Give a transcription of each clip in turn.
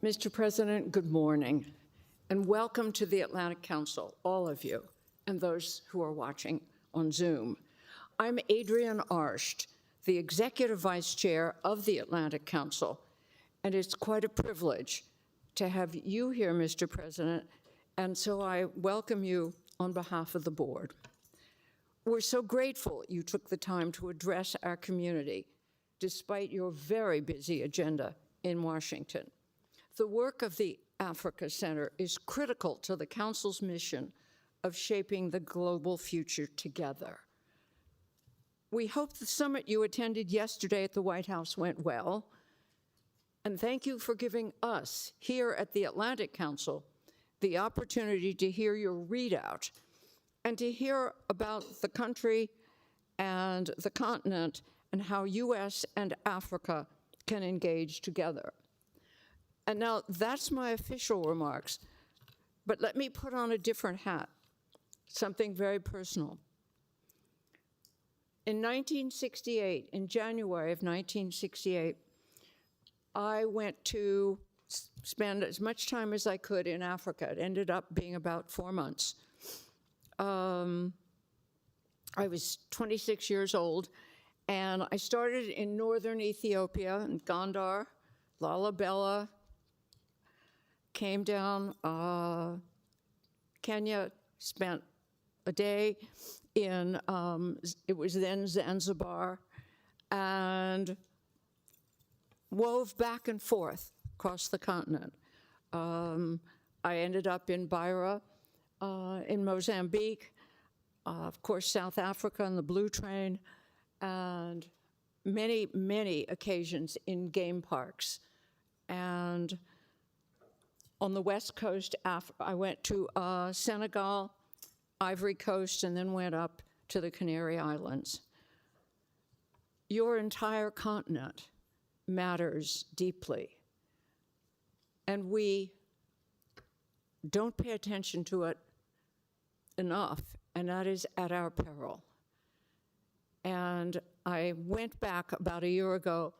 Mr. President, good morning, and welcome to the Atlantic Council, all of you, and those who are watching on Zoom. I'm Adrienne Arsht, the Executive Vice Chair of the Atlantic Council, and it's quite a privilege to have you here, Mr. President, and so I welcome you on behalf of the board. We're so grateful you took the time to address our community, despite your very busy agenda in Washington. The work of the Africa Center is critical to the Council's mission of shaping the global future together. We hope the summit you attended yesterday at the White House went well, and thank you for giving us, here at the Atlantic Council, the opportunity to hear your readout and to hear about the country and the continent and how US and Africa can engage together. And now that's my official remarks, but let me put on a different hat, something very personal. In 1968, in January of 1968, I went to spend as much time as I could in Africa. It ended up being about 4 months. I was 26 years old, and I started in northern Ethiopia, in Gondar, Lalibela, came down Kenya, spent a day in, it was then Zanzibar, and wove back and forth across the continent. I ended up in Beira, in Mozambique, of course, South Africa on the Blue Train, and many, many occasions in game parks. And on the West Coast, I went to Senegal, Ivory Coast, and then went up to the Canary Islands. Your entire continent matters deeply, and we don't pay attention to it enough, and that is at our peril. And I went back about a year ago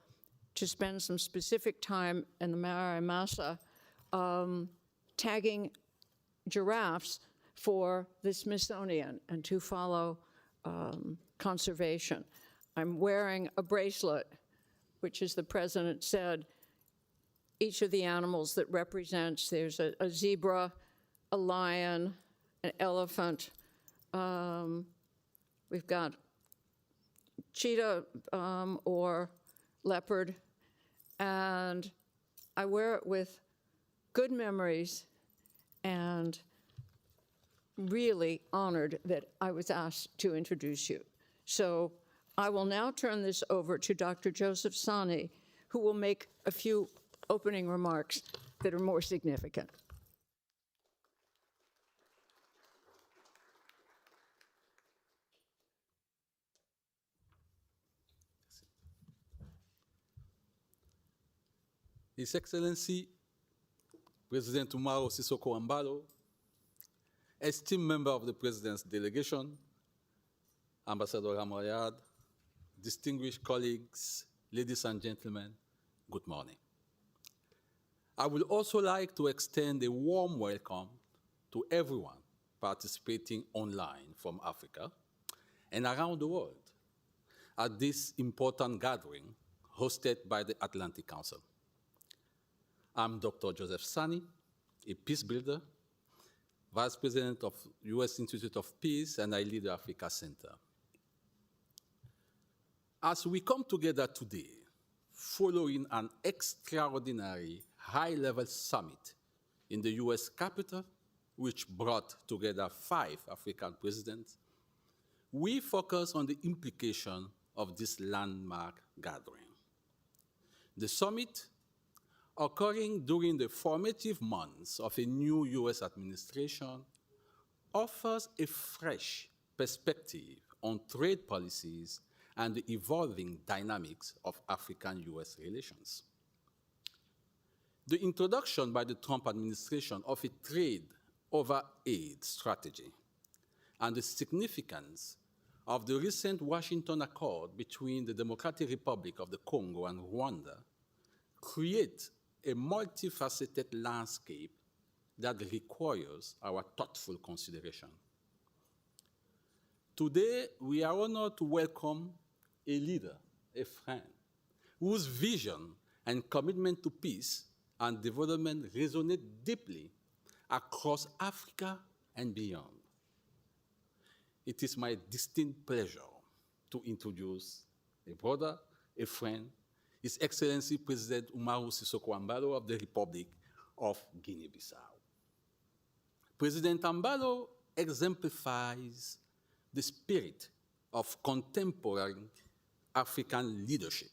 to spend some specific time in the Mara Masa tagging giraffes for the Smithsonian and to follow conservation. I'm wearing a bracelet, which, as the president said, each of the animals that represents, there's a zebra, a lion, an elephant. We've got cheetah or leopard, and I wear it with good memories and really honored that I was asked to introduce you. So I will now turn this over to Dr. Joseph Sani, who will make a few opening remarks that are more significant. His Excellency, President Umaro Sissoco Embaló, esteemed member of the President's delegation, Ambassador Ramoyad, distinguished colleagues, ladies and gentlemen, good morning. I would also like to extend a warm welcome to everyone participating online from Africa and around the world at this important gathering hosted by the Atlantic Council. I'm Dr. Joseph Sani, a peace builder, Vice President of U.S. Institute of Peace, and I lead the Africa Center. As we come together today, following an extraordinary high-level summit in the U.S. Capitol, which brought together 5 African presidents, we focus on the implication of this landmark gathering. The summit, occurring during the formative months of a new U.S. administration, offers a fresh perspective on trade policies and the evolving dynamics of African-U.S. relations. The introduction by the Trump administration of a trade over aid strategy and the significance of the recent Washington Accord between the Democratic Republic of the Congo and Rwanda create a multifaceted landscape that requires our thoughtful consideration. Today, we are honored to welcome a leader, a friend, whose vision and commitment to peace and development resonate deeply across Africa and beyond. It is my distinct pleasure to introduce a brother, a friend, His Excellency President Umaro Sissoco Embaló of the Republic of Guinea-Bissau. President Embaló exemplifies the spirit of contemporary African leadership,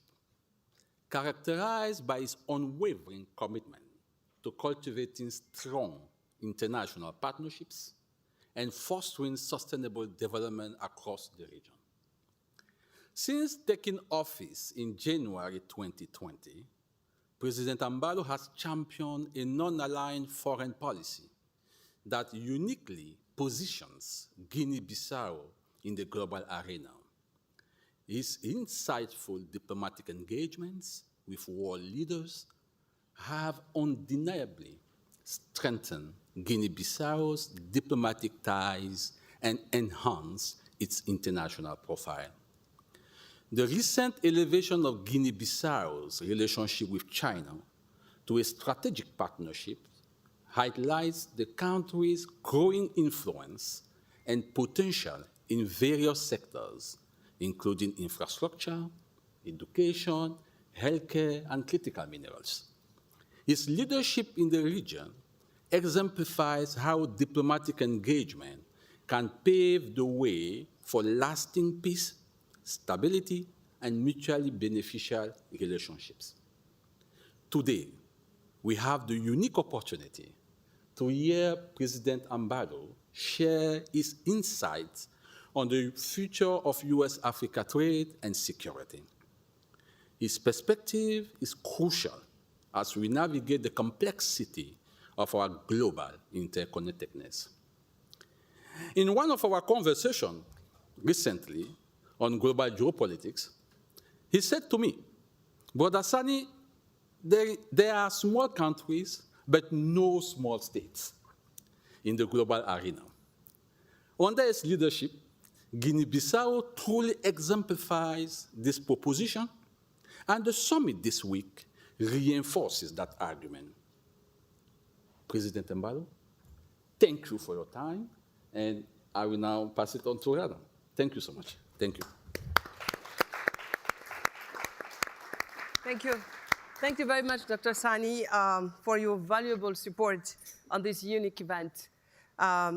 characterized by his unwavering commitment to cultivating strong international partnerships and fostering sustainable development across the region. Since taking office in January 2020, President Embaló has championed a non-aligned foreign policy that uniquely positions Guinea-Bissau in the global arena. His insightful diplomatic engagements with world leaders have undeniably strengthened Guinea-Bissau's diplomatic ties and enhanced its international profile. The recent elevation of Guinea-Bissau's relationship with China to a strategic partnership highlights the country's growing influence and potential in various sectors, including infrastructure, education, healthcare, and critical minerals. His leadership in the region exemplifies how diplomatic engagement can pave the way for lasting peace, stability, and mutually beneficial relationships. Today, we have the unique opportunity to hear President Embaló share his insights on the future of US-Africa trade and security. His perspective is crucial as we navigate the complexity of our global interconnectedness. In one of our conversations recently on global geopolitics, he said to me, "Brother Sani, there are small countries, but no small states in the global arena." Under his leadership, Guinea-Bissau truly exemplifies this proposition, and the summit this week reinforces that argument. President Embaló, thank you for your time, and I will now pass it on to Rada. Thank you so much. Thank you. Thank you. Thank you very much, Dr. Sani, for your valuable support on this unique event.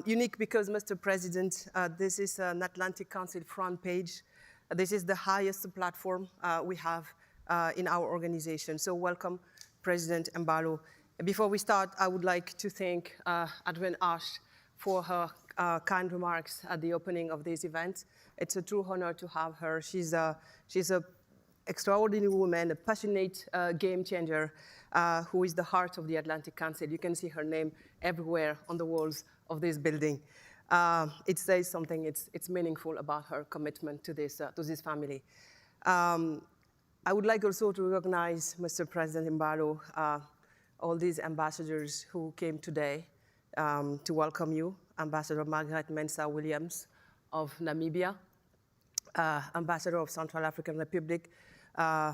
Unique because, Mr. President, this is an Atlantic Council front page. This is the highest platform we have in our organization. So welcome, President Embaló. Before we start, I would like to thank Adrienne Ash for her kind remarks at the opening of this event. It's a true honor to have her. She's a extraordinary woman, a passionate game changer, who is the heart of the Atlantic Council. You can see her name everywhere on the walls of this building. It says something, it's meaningful about her commitment to this family. I would like also to recognize, Mr. President Embaló, all these ambassadors who came today to welcome you. Ambassador Margaret Mensah Williams of Namibia, Ambassador of Central African Republic,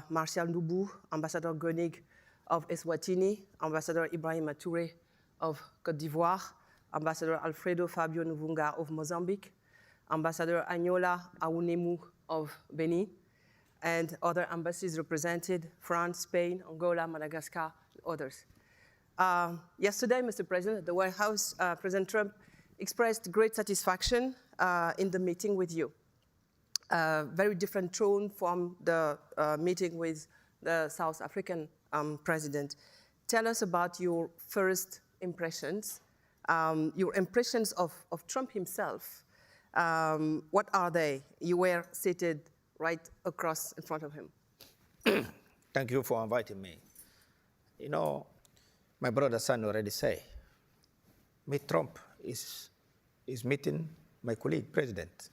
Martial Nubu, Ambassador Gonig of Eswatini, Ambassador Ibrahim Touré of Côte d'Ivoire, Ambassador Alfredo Fabio Nvunga of Mozambique, Ambassador Agnola Aunemu of Benin, and other embassies represented, France, Spain, Angola, Madagascar, and others. Yesterday, Mr. President, at the White House, President Trump expressed great satisfaction in the meeting with you. Very different tone from the meeting with the South African president. Tell us about your first impressions, your impressions of Trump himself. What are they? You were seated right across in front of him. Thank you for inviting me. You know, my brother San already said, Mr. Trump is meeting my colleague, president.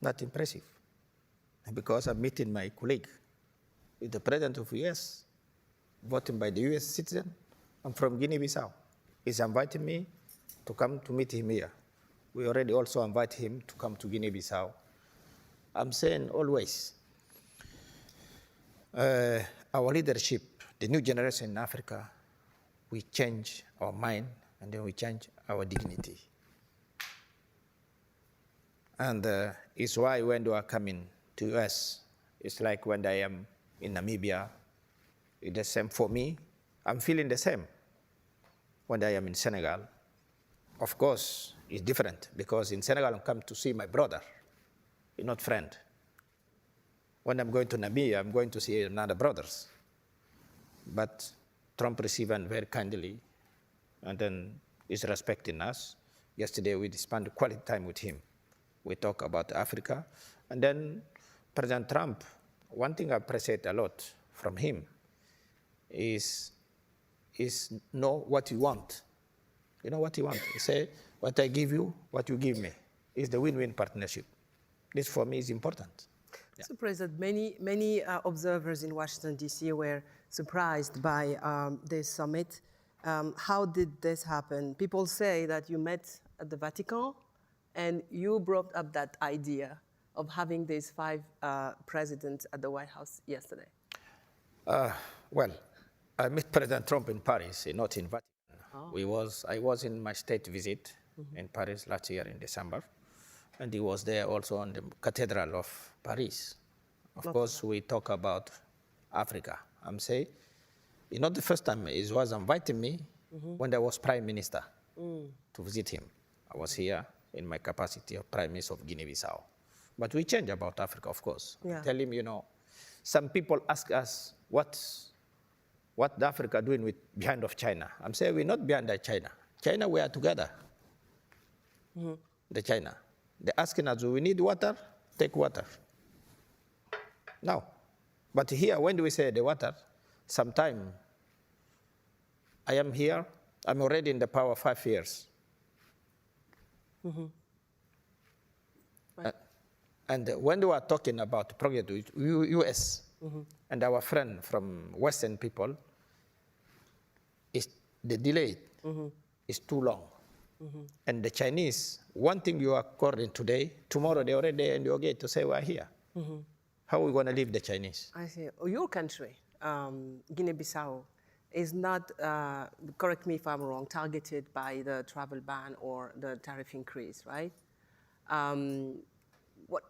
Not impressive. Because I'm meeting my colleague with the president of US, voted by the US citizen. I'm from Guinea-Bissau. He's inviting me to come to meet him here. We already also invite him to come to Guinea-Bissau. I'm saying always, our leadership, the new generation in Africa, we change our mind and then we change our dignity. And it's why when they are coming to us, it's like when I am in Namibia, it's the same for me. I'm feeling the same when I am in Senegal. Of course, it's different because in Senegal, I come to see my brother, not friend. When I'm going to Namibia, I'm going to see another brothers. But Trump received us very kindly, and then is respecting us. Yesterday, we spent quality time with him. We talk about Africa. And then President Trump, one thing I appreciate a lot from him is know what you want. You know what you want. He say, what I give you, what you give me. It's the win-win partnership. This for me is important. Yeah. So, President, many observers in Washington, D.C. were surprised by this summit. How did this happen? People say that you met at the Vatican and you brought up that idea of having these 5 presidents at the White House yesterday. Well, I met President Trump in Paris, not in Vatican. Oh. I was in my state visit in Paris last year in December, and he was there also on the Cathedral of Paris. Of course, we talk about Africa. I'm saying, it's not the first time he was inviting me when I was Prime Minister to visit him. I was here in my capacity of Prime Minister of Guinea-Bissau. But we change about Africa, of course. Yeah. Tell him, you know, some people ask us what Africa doing with behind of China. I'm saying we're not behind China. China, we are together. The China. They're asking us, do we need water? Take water. No. But here, when do we say the water? Sometime I am here, I'm already in the power 5 years. Right. And when we are talking about project with US and our friend from Western people, the delay is too long. And the Chinese, one thing you are according today, tomorrow they're already there and you're going to say we're here. How are we going to leave the Chinese? I see. Your country, Guinea-Bissau, is not, correct me if I'm wrong, targeted by the travel ban or the tariff increase, right? What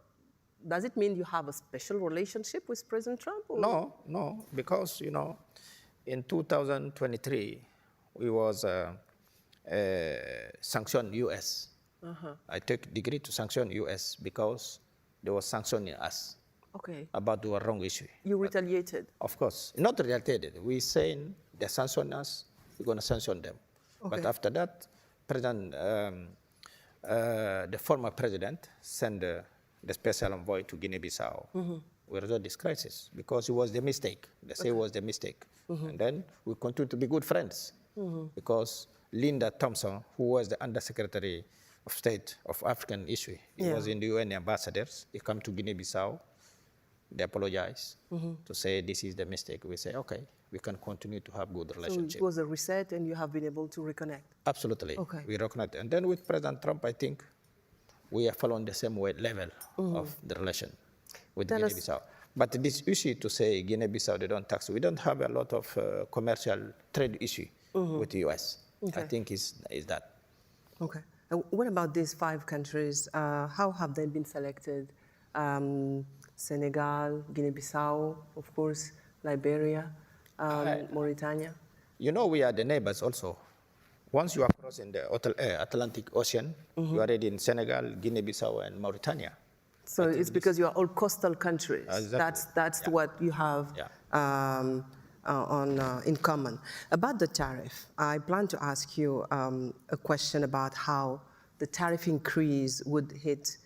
does it mean you have a special relationship with President Trump? Or? No, because, you know, in 2023, we was sanctioned US. I took degree to sanction US because they were sanctioning us. Okay. About the wrong issue. You retaliated? Of course. Not retaliated. We're saying they sanction us, we're going to sanction them. Okay. But after that, the former president sent the special envoy to Guinea-Bissau. We resolved this crisis because it was the mistake. They say it was the mistake. And then we continue to be good friends because Linda Thompson, who was the Undersecretary of State of African issue, he was in the UN ambassadors. He come to Guinea-Bissau. They apologize to say this is the mistake. We say, okay, we can continue to have good relationship. So it was a reset and you have been able to reconnect? Absolutely. Okay. We reconnect. And then with President Trump, I think we are following the same level of the relation with Guinea-Bissau. But this issue to say Guinea-Bissau, they don't tax, we don't have a lot of commercial trade issue with the US. Okay. I think is that. Okay. And what about these 5 countries? How have they been selected? Senegal, Guinea-Bissau, of course, Liberia, Mauritania. You know, we are the neighbors also. Once you are crossing the Atlantic Ocean, you are already in Senegal, Guinea-Bissau, and Mauritania. So it's because you are all coastal countries. Exactly. That's what you have in common. About the tariff, I plan to ask you a question about how the tariff increase would hit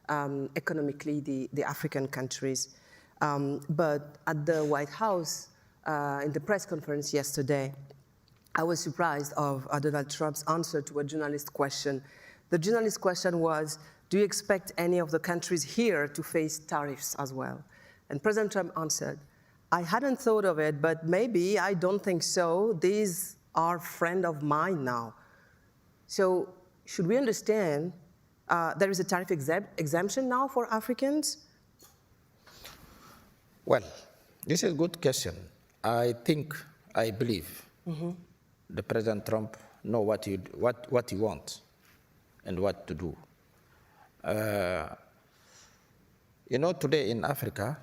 economically the African countries. But at the White House, in the press conference yesterday, I was surprised of Donald Trump's answer to a journalist question. The journalist question was, do you expect any of the countries here to face tariffs as well? And President Trump answered, I hadn't thought of it, but maybe I don't think so. These are friends of mine now. So should we understand there is a tariff exemption now for Africans? Well, this is a good question. I believe the President Trump know what he wants and what to do. Today in Africa,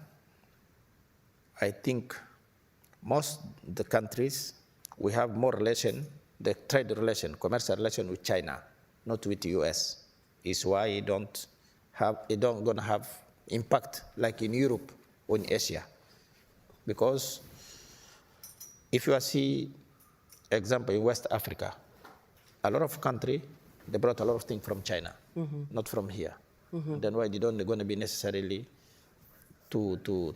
I think most the countries, we have more relation, the trade relation, commercial relation with China, not with the US. Is why it don't gonna have impact like in Europe or in Asia. Because if you see example in West Africa, a lot of country, they brought a lot of things from China, not from here. Then why they don't going to be necessarily to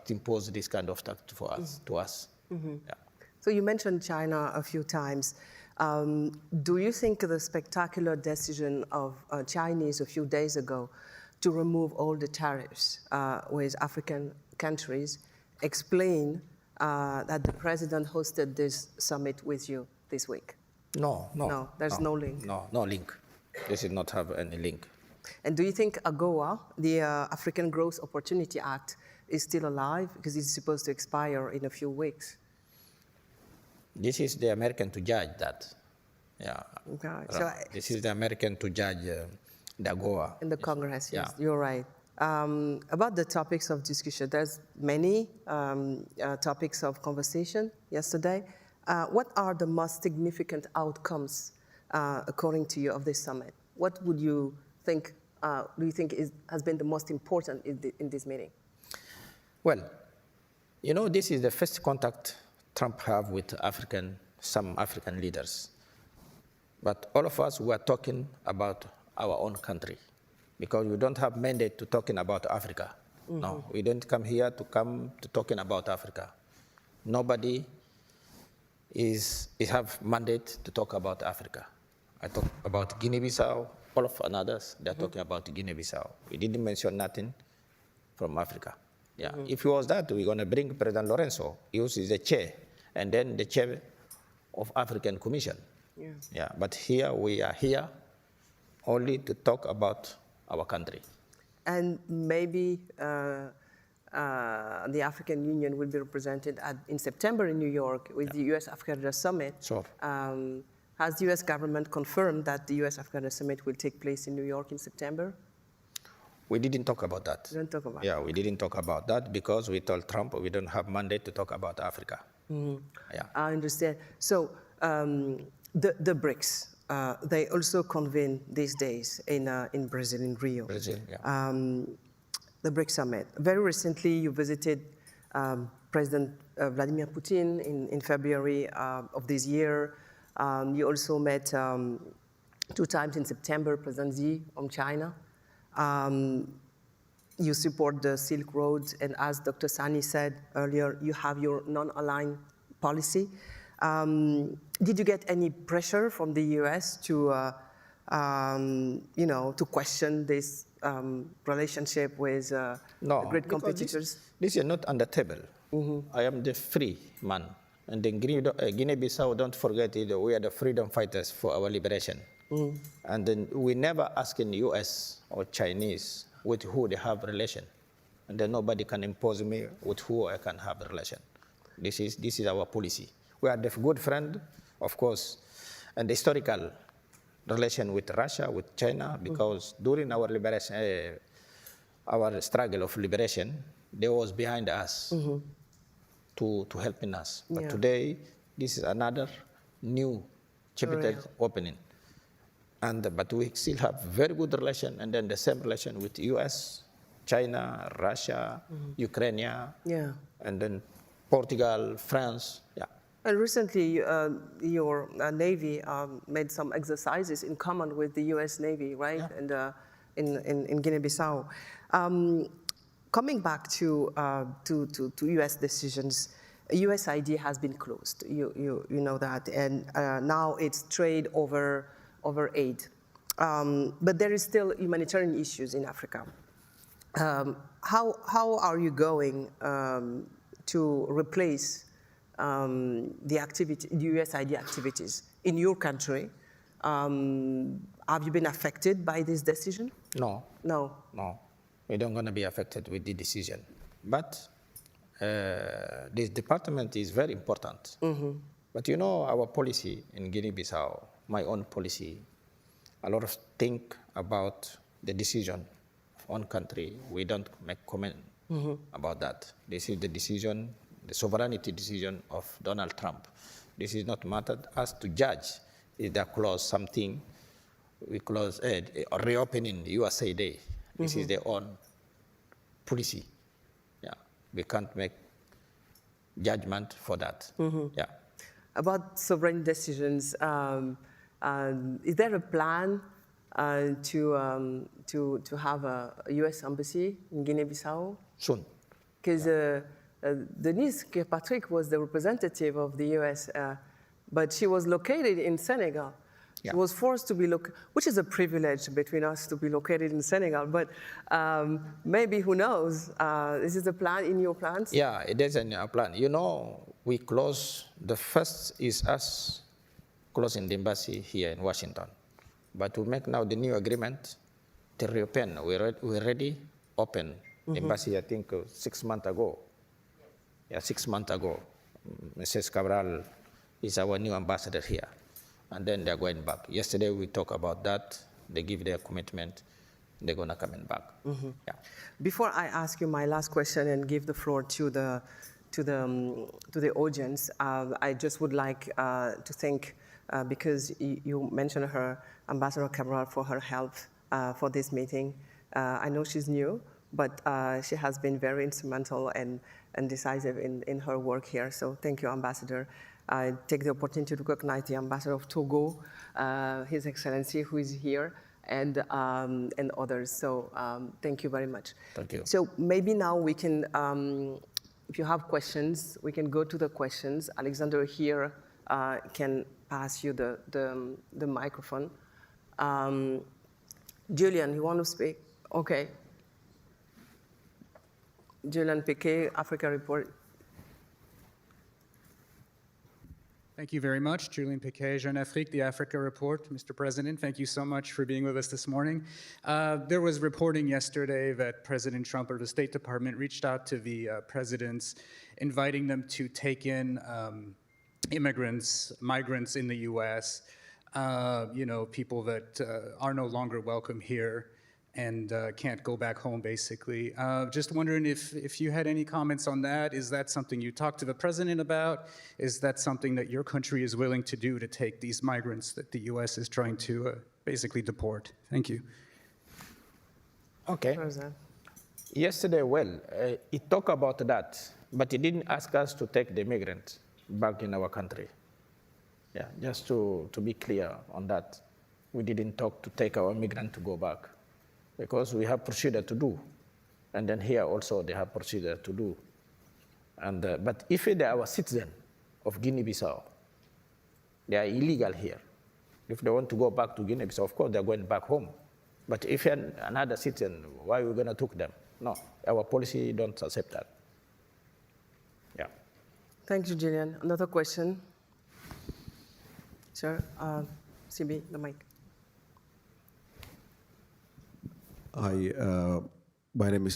impose this kind of tax for us, to us. Yeah. So you mentioned China a few times. Do you think the spectacular decision of Chinese a few days ago to remove all the tariffs with African countries explain that the president hosted this summit with you this week? No, there's no link. No link. This did not have any link. And do you think AGOA, the African Growth Opportunity Act, is still alive? Because it's supposed to expire in a few weeks. This is the American to judge that. Yeah. Okay. So this is the American to judge the AGOA. In the Congress, yes, Yeah. you're right. About the topics of discussion, there's many topics of conversation yesterday. What are the most significant outcomes, according to you, of this summit? What would you think, do you think has been the most important in this meeting? Well, this is the first contact Trump have with some African leaders. But all of us were talking about our own country because we don't have mandate to talking about Africa. No, we didn't come here to talking about Africa. Nobody have mandate to talk about Africa. I talk about Guinea-Bissau, all of others, they're talking about Guinea-Bissau. We didn't mention nothing from Africa. Yeah. If it was that, we're going to bring President Lorenzo. He is the chair, and then the chair of African Commission. Yeah. But here, we are here only to talk about our country. And maybe the African Union will be represented in September in New York with the US-Africa Summit. Sure. Has the US government confirmed that the US-Africa Summit will take place in New York in September? We didn't talk about that. We didn't talk about we didn't talk about that because we told Trump we don't have mandate to talk about Africa. Yeah. I understand. So the BRICS, they also convene these days in Brazil, in Rio. Brazil, yeah. The BRICS Summit. Very recently, you visited President Vladimir Putin in February of this year. You also met 2 times in September President Xi from China. You support the Silk Road, and as Dr. Sani said earlier, you have your non-aligned policy. Did you get any pressure from the US to question this relationship with great competitors? This is not on the table. I am the free man. And in Guinea-Bissau, don't forget it, we are the freedom fighters for our liberation. And then we never ask in US or Chinese with who they have relation. And then nobody can impose me with who I can have a relation. This is our policy. We are the good friend, of course, and the historical relation with Russia, with China, because during our liberation, our struggle of liberation, they was behind us to helping us. But today, this is another new chapter opening. But we still have very good relation, and then the same relation with US, China, Russia, Ukraine, and then Portugal, France. Yeah. And recently, your Navy made some exercises in common with the US Navy, right? Yeah. And in Guinea-Bissau. Coming back to US decisions, USAID has been closed. You know that, and now it's trade over aid. But there is still humanitarian issues in Africa. How are you going to replace the USID activities in your country. Have you been affected by this decision? No. No. No. We don't going to be affected with the decision. But this department is very important. But you know our policy in Guinea-Bissau, my own policy, a lot of think about the decision on country. We don't make comment about that. This is the decision, the sovereignty decision of Donald Trump. This is not matter us to judge. Is there close something? We close reopening USA Day. This is their own policy. Yeah, we can't make judgment for that. Yeah. About sovereign decisions, is there a plan to have a U.S. embassy in Guinea-Bissau? Soon. Because Denise Kirkpatrick was the representative of the U.S., but she was located in Senegal. Yeah. She was forced to be which is a privilege between us to be located in Senegal, but maybe, who knows, is this a plan in your plans? Yeah, it is in our plan. You know, we close, the first is us closing the embassy here in Washington. But to make now the new agreement, to reopen, we already opened the embassy, I think, 6 months ago. Yeah, 6 months ago. Mrs. Cabral is our new ambassador here. And then they're going back. Yesterday we talked about that. They give their commitment. They're gonna come back. Yeah. Before I ask you my last question and give the floor to the audience, I just would like to thank, because you mentioned her, Ambassador Cabral, for her help for this meeting. I know she's new, but she has been very instrumental and decisive in her work here. So thank you, Ambassador. I take the opportunity to recognize the Ambassador of Togo, His Excellency, who is here, and others. So thank you very much. Thank you. So maybe now we can, if you have questions, we can go to the questions. Alexander here can pass you the microphone. Julian, you want to speak? Okay. Julian Piquet, Africa Report. Thank you very much. Julien Piquet, Jeune Afrique, the Africa Report. Mr. President, thank you so much for being with us this morning. There was reporting yesterday that President Trump or the State Department reached out to the presidents, inviting them to take in migrants in the U.S., people that are no longer welcome here and can't go back home, basically. Just wondering if you had any comments on that. Is that something you talked to the president about? Is that something that your country is willing to do, to take these migrants that the U.S. is trying to basically deport? Thank you. Okay. President. Yesterday, he talked about that, but he didn't ask us to take the migrants back in our country. Yeah, just to be clear on that. We didn't talk to take our migrant to go back, because we have procedure to do. And then here also they have procedure to do. And, but if they are a citizen of Guinea-Bissau, they are illegal here. If they want to go back to Guinea-Bissau, of course they're going back home. But if another citizen, why are we going to take them? No, our policy don't accept that. Yeah. Thank you, Julian. Another question? Sir, CB, the mic. Hi, my name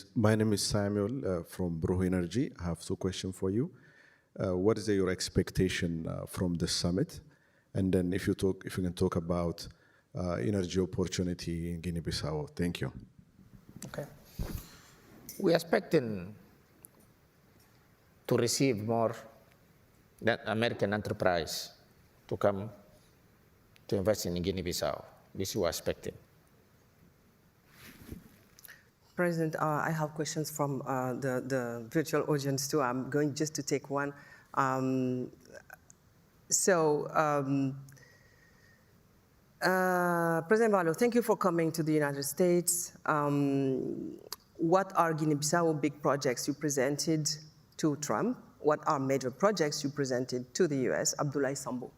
is Samuel from Bro Energy. I have 2 questions for you. What is your expectation from the summit? And then if you can talk about energy opportunity in Guinea-Bissau. Thank you. Okay. We are expecting to receive more that American enterprise to come to invest in Guinea-Bissau. This we are expecting. President, I have questions from the virtual audience too. I'm going just to take one. President Embaló, thank you for coming to the United States. What are Guinea-Bissau big projects you presented to Trump? What are major projects you presented to the US? Abdoulaye Sambo.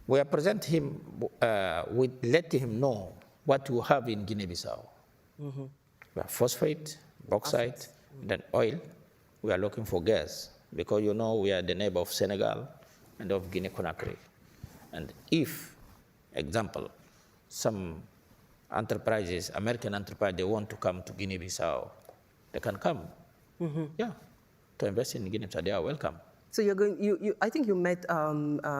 We are present him, we let him know what you have in Guinea-Bissau. We have phosphate, bauxite, then oil, we are looking for gas because you know we are the neighbor of Senegal and of Guinea-Conakry. And if, example, some enterprises, American enterprise, they want to come to Guinea-Bissau, they can come, yeah, to invest in Guinea-Bissau. They are welcome. So you're going. I think you met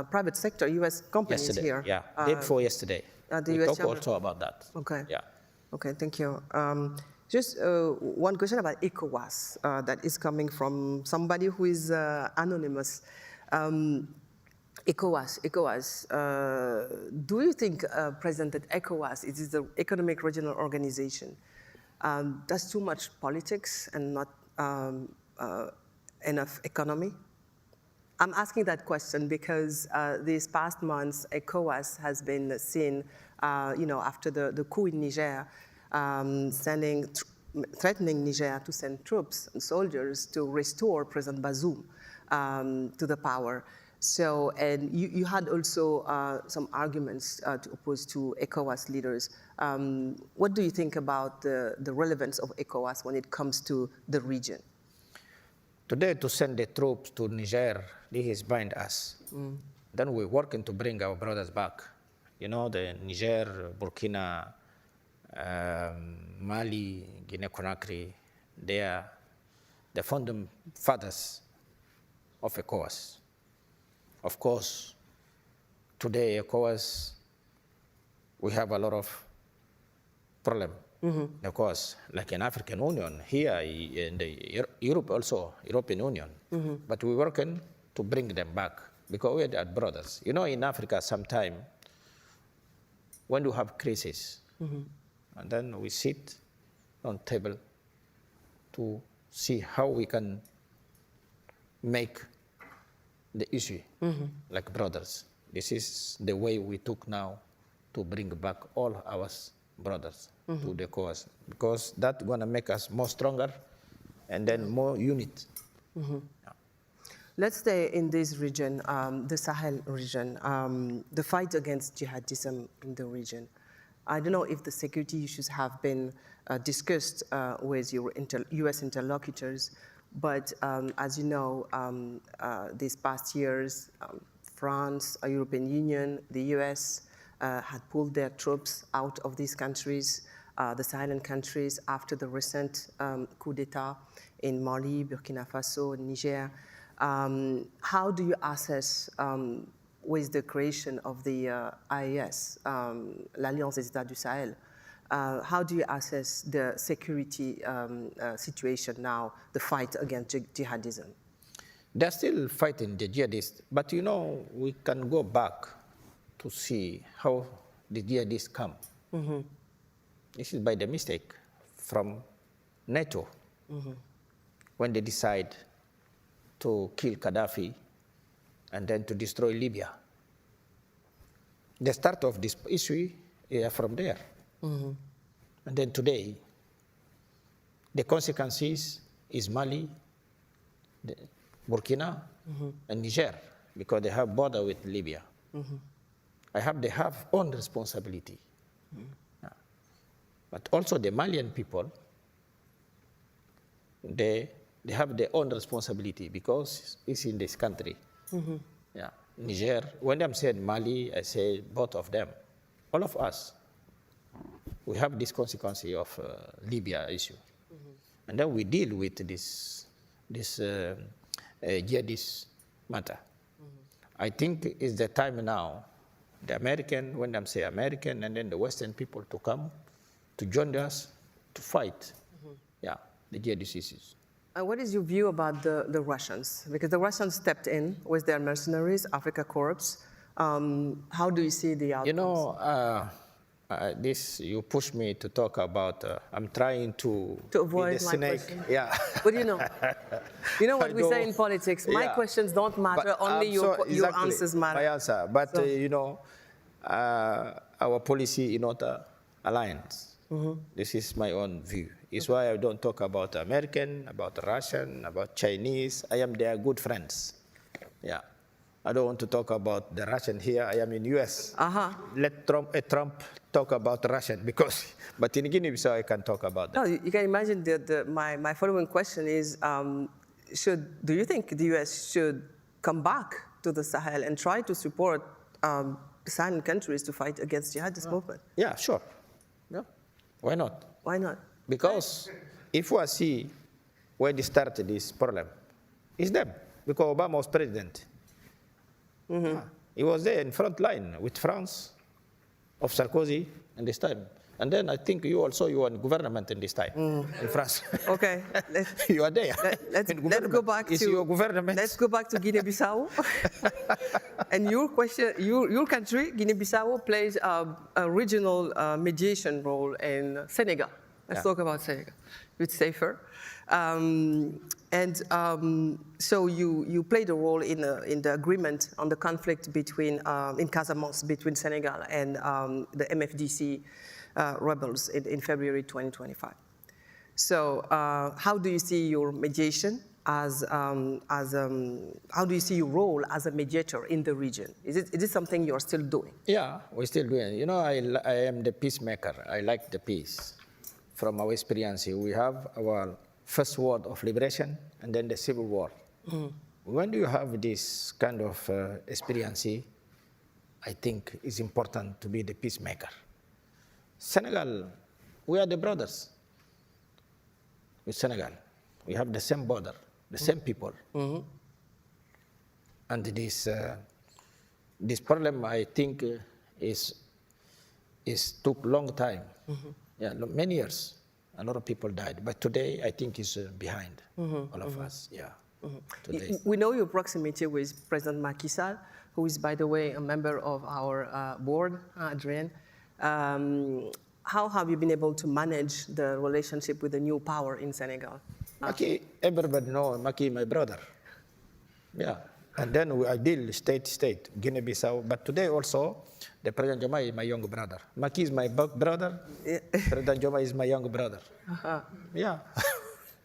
private sector U.S. companies Yesterday, here. yeah, day before yesterday. the We US talk Chamber. also about that. Okay. Yeah. Okay, thank you. Just one question about ECOWAS that is coming from somebody who is anonymous. ECOWAS. Do you think, President, that ECOWAS, it is the Economic Regional Organization, does too much politics and not enough economy? I'm asking that question because these past months, ECOWAS has been seen, after the coup in Niger, threatening Niger to send troops and soldiers to restore President Bazoum to the power. So, and you had also some arguments to oppose to ECOWAS leaders. What do you think about the relevance of ECOWAS when it comes to the region? Today, to send the troops to Niger, this is bind us. Then we're working to bring our brothers back. You know, the Niger, Burkina, Mali, Guinea-Conakry, they are the founding fathers of ECOWAS. Of course, today, ECOWAS, we have a lot of problems. Of course, like in African Union, here in the Europe also, European Union. But we're working to bring them back because we're their brothers. You know, in Africa, sometimes when you have crisis, and then we sit on table to see how we can make the issue like brothers. This is the way we took now to bring back all our brothers to the cause, because that's going to make us more stronger and then more unit. Yeah. Let's stay in this region, the Sahel region, the fight against jihadism in the region. I don't know if the security issues have been discussed with your U.S. interlocutors, but as you know, these past years, France, European Union, the U.S. Had pulled their troops out of these countries, the Sahel countries, after the recent coup d'etat in Mali, Burkina Faso, Niger. How do you assess, with the creation of the AES, l'Alliance des États du Sahel, how do you assess the security situation now, the fight against jihadism? They're still fighting the jihadists, but you know, we can go back to see how the jihadists come. This is by the mistake from NATO, when they decide to kill Gaddafi and then to destroy Libya. The start of this issue is from there. And then today, the consequences is Mali, Burkina, and Niger, because they have border with Libya. They have own responsibility. Yeah. But also the Malian people, they have their own responsibility because it's in this country. Yeah. Niger, when I'm saying Mali, I say both of them. All of us, we have this consequence of Libya issue. And then we deal with this jihadist matter. I think it's the time now, the American, when I'm saying American, and then the Western people to come, to join us, to fight, yeah, the jihadist issues. What is your view about the Russians? Because the Russians stepped in with their mercenaries, Africa Corps. How do you see the outcomes? You know, you push me to talk about, I'm trying to avoid be the my snake. question. Yeah. But you know what we say in politics, my questions don't matter, only your answers matter. My answer, but you know, our policy is not alliance. This is my own view. It's why I don't talk about American, about Russian, about Chinese. I am their good friends. Yeah. I don't want to talk about the Russian here. I am in US. Let Trump talk about Russian but in Guinea-Bissau I can talk about that. No, you can imagine my following question is, do you think the US should come back to the Sahel and try to support Sahel countries to fight against jihadist movement? Yeah, sure. Yeah. Why not? Why not? Because if we see where they started this problem, it's them. Because Obama was president. He was there in front line with France, of Sarkozy, in this time. And then I think you were in government in this time, in France. Okay. You are there. Let's go back It's your government. Let's go back to Guinea-Bissau. And your country, Guinea-Bissau, plays a regional mediation role in Senegal. Let's talk about Senegal. It's safer. So you played a role in the agreement on the conflict between in Casamance between Senegal and the MFDC rebels in February 2025. So how do you see your mediation how do you see your role as a mediator in the region? Is it something you're still doing? Yeah, we're still doing it. You know, I am the peacemaker. I like the peace. From our experience, we have our first war of liberation and then the civil war. When you have this kind of experience, I think it's important to be the peacemaker. Senegal, we are the brothers with Senegal. We have the same border, the same people. And this problem, I think, took long time. Yeah, many years. A lot of people died. But today, I think it's behind all of us. Yeah. Today. We know your proximity with President Macky Sall, who is, by the way, a member of our board, Adrienne. How have you been able to manage the relationship with the new power in Senegal? Macky, everybody knows Macky, my brother. Yeah. And then I deal state, Guinea-Bissau. But today also, the President Jomai is my younger brother. Macky is my brother. President Jomai is my younger brother. Yeah.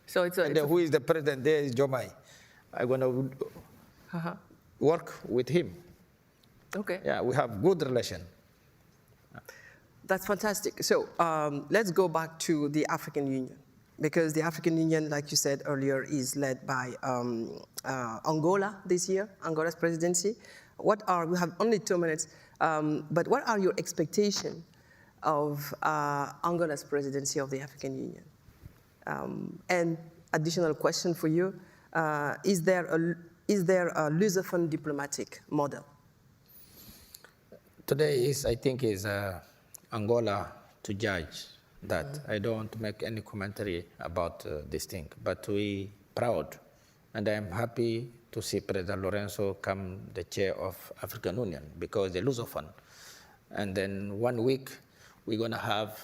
So who is the president there is Jomai. I'm going to work with him. Okay. Yeah, we have good relation. That's fantastic. So let's go back to the African Union, because the African Union, like you said earlier, is led by Angola this year, Angola's presidency. We have only 2 minutes, but what are your expectations of Angola's presidency of the African Union? And additional question for you, is there a Lusophone diplomatic model? Today I think is Angola to judge that. I don't want to make any commentary about this thing, but we proud, and I am happy to see President Lorenzo come the chair of African Union, because the Lusophone. And then 1 week, we're going to have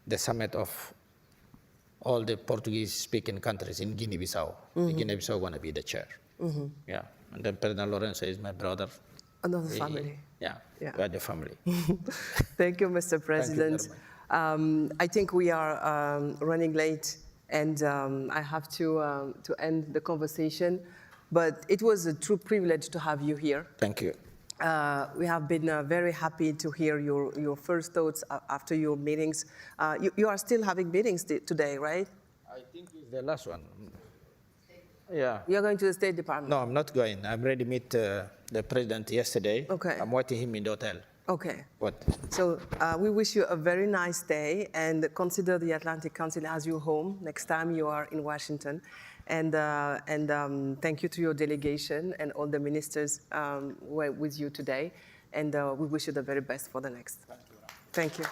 the summit of all the Portuguese-speaking countries in Guinea-Bissau. Guinea-Bissau is going to be the chair. Yeah, and then President Lorenzo is my brother. Another family. Yeah, we are the family. Thank you, Mr. President. Thank you I think we are running late, and I have to end the conversation. But it was a true privilege to have you here. Thank you. We have been very happy to hear your first thoughts after your meetings. You are still having meetings today, right? I think it's the last one. Yeah. You're going to the State Department? No, I'm not going. I already met the president yesterday. Okay. I'm waiting him in the hotel. Okay. What? So we wish you a very nice day, and consider the Atlantic Council as your home next time you are in Washington. And thank you to your delegation and all the ministers who were with you today. And we wish you the very best for the next. Thank you.